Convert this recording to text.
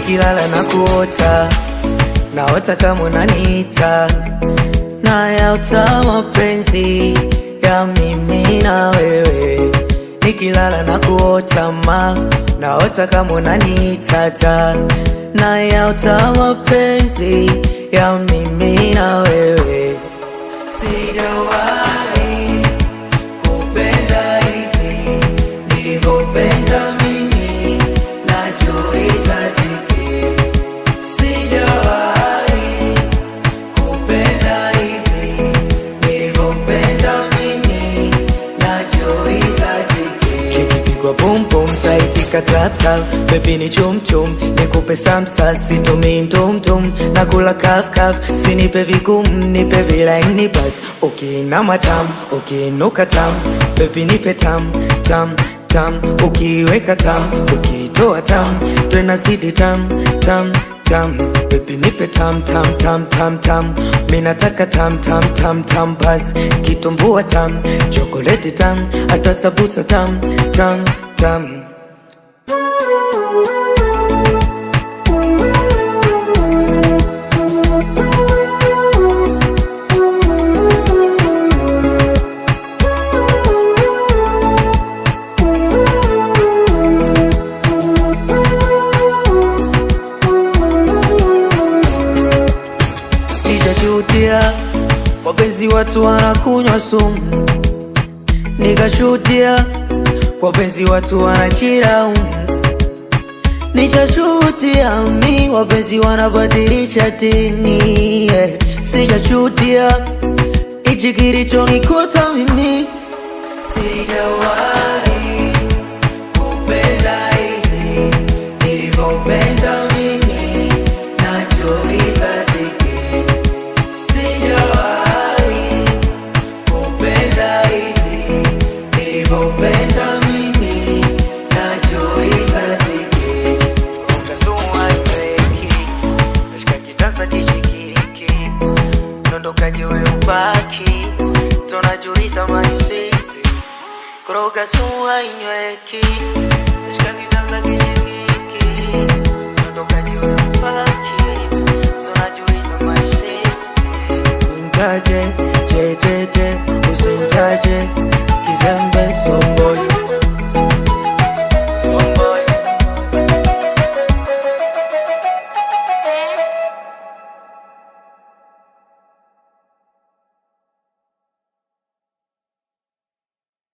nikilala na kuota, naota kama unaniita, nayaota mapenzi ya mimi na wewe. Nikilala na kuota naota kama unaniita, nayaota mapenzi ya mimi na wewe. Sijawahi kupenda hivi nilivyopenda mimi, najiuliza tiki. Sijawahi kupenda hivi nilivyopenda mimi, najiuliza tiki. Kikipigwa boom boom taitika tap tap, baby ni chum chum, nikupe samsa situmi ndum nakula kaf kaf, sinipe vigumu nipe vilaini bas. Ukiinama tam, ukiinuka tam, baby nipe tam tam tam, ukiweka tam, ukitoa tam, tena zidi tam tam tam, baby nipe tam tam tam tam tam, minataka tam tam tam tam bas. Kitumbua tam, chokoleti tam, hata sabusa tam tam tam. Nikashuhudia wapenzi watu wanakunywa sumu, nikashuhudia wapenzi watu wanachiraumu, nikashuhudia mi wapenzi wanabadilisha dini, yeah. Sijashuhudia ichi kilichonikuta mimi. Sijawahi kupenda hivi nilivyopenda mimi, najiuliza tiki. Sijawahi kupenda hivi nilivyopenda mimi, najiuliza tiki. Utazua iweki, nashika kitanza kishikiki, nondokaje we ubaki, tunajiuliza maisiti. Kuroga suwa inyweki, nashika kitanza kishikiki, nondokaje we ubaki, tunajiuliza maisiti. Singaje, jeje